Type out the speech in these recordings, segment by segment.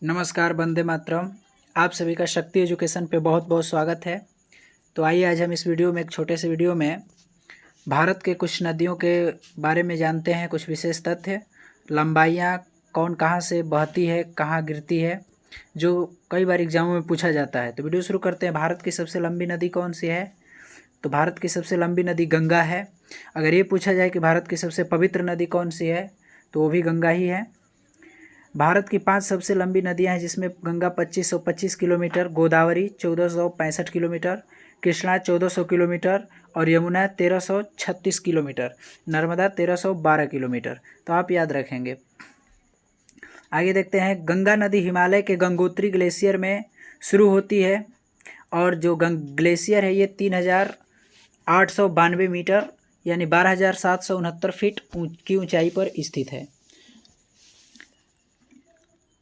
नमस्कार, वंदे मातरम। आप सभी का शक्ति एजुकेशन पे बहुत बहुत स्वागत है। तो आइए आज हम इस वीडियो में एक छोटे से वीडियो में भारत के कुछ नदियों के बारे में जानते हैं, कुछ विशेष तथ्य, लंबाइयाँ, कौन कहाँ से बहती है, कहाँ गिरती है, जो कई बार एग्जामों में पूछा जाता है। तो वीडियो शुरू करते हैं। भारत की सबसे लंबी नदी कौन सी है? तो भारत की सबसे लंबी नदी गंगा है। अगर ये पूछा जाए कि भारत की सबसे पवित्र नदी कौन सी है, तो वो भी गंगा ही है। भारत की 5 सबसे लंबी नदियां हैं, जिसमें Ganga 2525 kilometre, Godavari 1465 kilometre, Krishna 1400 kilometre और यमुना 1336 किलोमीटर, नर्मदा 1312 किलोमीटर। तो आप याद रखेंगे। आगे देखते हैं। गंगा नदी हिमालय के गंगोत्री ग्लेशियर में शुरू होती है और जो ग्लेशियर है ये 3892 मीटर यानी 12769 फीट की ऊंचाई पर स्थित है।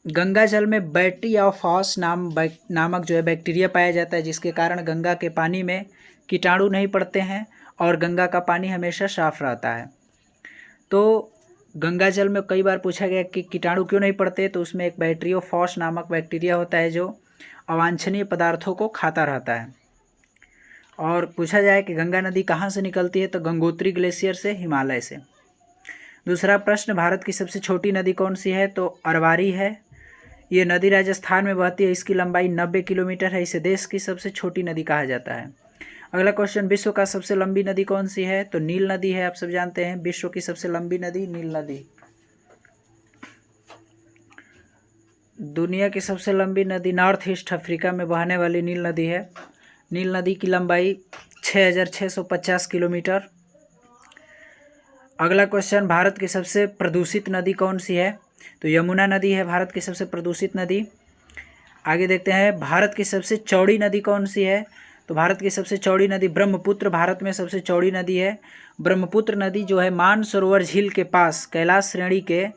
गंगा जल में बैट्रियोफॉस नामक जो है बैक्टीरिया पाया जाता है, जिसके कारण गंगा के पानी में कीटाणु नहीं पड़ते हैं और गंगा का पानी हमेशा साफ रहता है। तो गंगा जल में कई बार पूछा गया कि कीटाणु क्यों नहीं पड़ते, तो उसमें एक बैट्रियोफॉस नामक बैक्टीरिया होता है जो अवांछनीय पदार्थों को खाता रहता है। और पूछा जाए कि गंगा नदी कहाँ से निकलती है, तो गंगोत्री ग्लेशियर से, हिमालय से। दूसरा प्रश्न, भारत की सबसे छोटी नदी कौन सी है? तो अरवारी है। ये नदी राजस्थान में बहती है। इसकी लंबाई 90 किलोमीटर है। इसे देश की सबसे छोटी नदी कहा जाता है। अगला क्वेश्चन, विश्व का सबसे लंबी नदी कौन सी है? तो नील नदी है। आप सब जानते हैं विश्व की सबसे लंबी नदी नील नदी। दुनिया की सबसे लंबी नदी नॉर्थ ईस्ट अफ्रीका में बहने वाली नील नदी है। नील नदी की लंबाई 6650 किलोमीटर। अगला क्वेश्चन, भारत की सबसे प्रदूषित नदी कौन सी है? तो यमुना नदी है भारत की सबसे प्रदूषित नदी। आगे देखते हैं। भारत की सबसे चौड़ी नदी कौन सी है? तो भारत की सबसे चौड़ी नदी ब्रह्मपुत्र भारत में सबसे चौड़ी नदी है। ब्रह्मपुत्र नदी जो है मानसरोवर झील के पास कैलाश श्रेणी के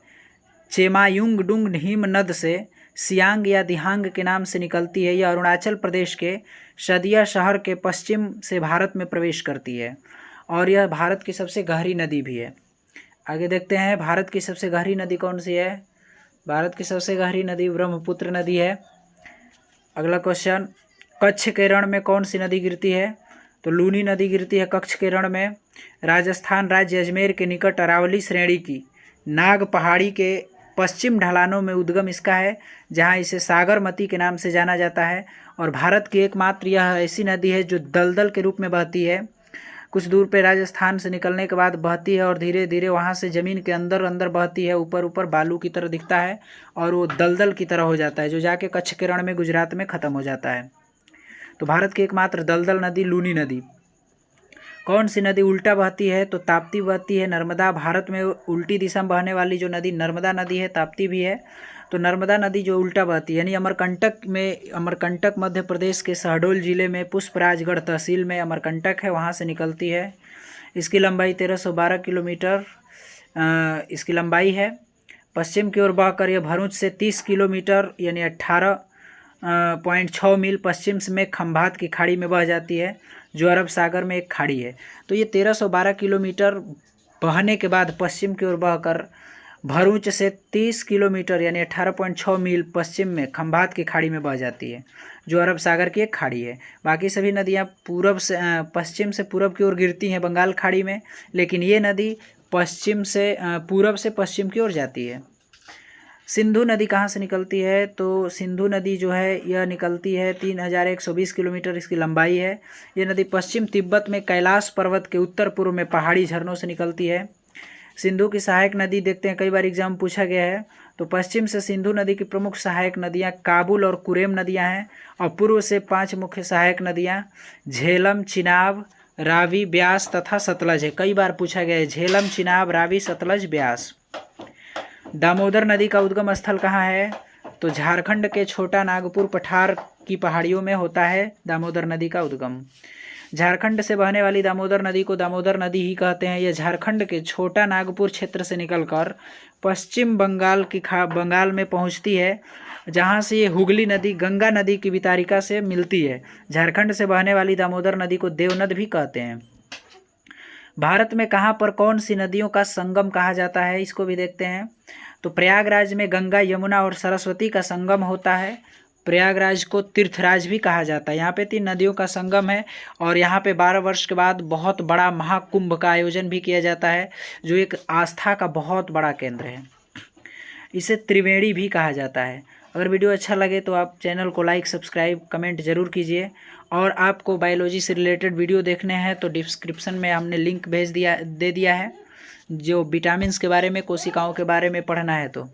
चेमायुंगडुंग हिमनद से सियांग या दिहांग के नाम से निकलती है। यह अरुणाचल प्रदेश के शदिया शहर के पश्चिम से भारत में प्रवेश करती है और यह भारत की सबसे गहरी नदी भी है। आगे देखते हैं। भारत की सबसे गहरी नदी कौन सी है? भारत की सबसे गहरी नदी ब्रह्मपुत्र नदी है। अगला क्वेश्चन, कच्छ के रण में कौन सी नदी गिरती है? तो लूनी नदी गिरती है कच्छ के रण में। राजस्थान राज्य अजमेर के निकट अरावली श्रेणी की नाग पहाड़ी के पश्चिम ढलानों में उद्गम इसका है, जहां इसे सागरमती के नाम से जाना जाता है। और भारत की एकमात्र यह ऐसी नदी है जो दलदल के रूप में बहती है। कुछ दूर पे राजस्थान से निकलने के बाद बहती है और धीरे धीरे वहाँ से ज़मीन के अंदर अंदर बहती है, ऊपर ऊपर बालू की तरह दिखता है और वो दलदल की तरह हो जाता है, जो जाके कच्छ के रण में गुजरात में ख़त्म हो जाता है। तो भारत की एकमात्र दलदल नदी लूनी नदी। कौन सी नदी उल्टा बहती है? तो ताप्ती बहती है। नर्मदा भारत में उल्टी दिशा में बहने वाली जो नदी नर्मदा नदी है, ताप्ती भी है। तो नर्मदा नदी जो उल्टा बहती है, यानी अमरकंटक मध्य प्रदेश के शहडोल जिले में पुष्पराजगढ़ तहसील में अमरकंटक है, वहाँ से निकलती है। इसकी लंबाई 1312 किलोमीटर इसकी लंबाई है। पश्चिम की ओर बहकर यह भरूच से 30 किलोमीटर यानी 18.6 मील पश्चिम में खंभात की खाड़ी में बह जाती है, जो अरब सागर में एक खाड़ी है। तो ये 1312 किलोमीटर बहने के बाद पश्चिम की ओर बहकर भरूच से 30 किलोमीटर यानी 18.6 मील पश्चिम में खंभात की खाड़ी में बह जाती है, जो अरब सागर की एक खाड़ी है। बाकी सभी नदियाँ पश्चिम से पूरब की ओर गिरती हैं बंगाल खाड़ी में, लेकिन ये नदी पूरब से पश्चिम की ओर जाती है। सिंधु नदी कहाँ से निकलती है? तो सिंधु नदी जो है यह निकलती है 3120 किलोमीटर इसकी लंबाई है। यह नदी पश्चिम तिब्बत में कैलाश पर्वत के उत्तर पूर्व में पहाड़ी झरनों से निकलती है। सिंधु की सहायक नदी देखते हैं, कई बार एग्जाम पूछा गया है। तो पश्चिम से सिंधु नदी की प्रमुख सहायक नदियाँ काबुल और कुरेम नदियाँ हैं और पूर्व से 5 मुख्य सहायक नदियाँ झेलम, चिनाब, रावी, ब्यास तथा सतलज है। कई बार पूछा गया है झेलम, चिनाब, रावी, सतलज, ब्यास। दामोदर नदी का उद्गम स्थल कहाँ है? तो झारखंड के छोटा नागपुर पठार की पहाड़ियों में होता है दामोदर नदी का उद्गम। झारखंड से बहने वाली दामोदर नदी को दामोदर नदी ही कहते हैं। यह झारखंड के छोटा नागपुर क्षेत्र से निकलकर पश्चिम बंगाल में पहुंचती है, जहां से ये हुगली नदी गंगा नदी की वितारिका से मिलती है। झारखंड से बहने वाली दामोदर नदी को देवनद भी कहते हैं। भारत में कहाँ पर कौन सी नदियों का संगम कहा जाता है, इसको भी देखते हैं। तो प्रयागराज में गंगा, यमुना और सरस्वती का संगम होता है। प्रयागराज को तीर्थराज भी कहा जाता है। यहाँ पे 3 नदियों का संगम है और यहाँ पे 12 वर्ष के बाद बहुत बड़ा महाकुंभ का आयोजन भी किया जाता है, जो एक आस्था का बहुत बड़ा केंद्र है। इसे त्रिवेणी भी कहा जाता है। अगर वीडियो अच्छा लगे तो आप चैनल को लाइक, सब्सक्राइब, कमेंट जरूर कीजिए। और आपको बायोलॉजी से रिलेटेड वीडियो देखने हैं तो डिस्क्रिप्शन में हमने लिंक दे दिया है, जो विटामिन्स के बारे में, कोशिकाओं के बारे में पढ़ना है तो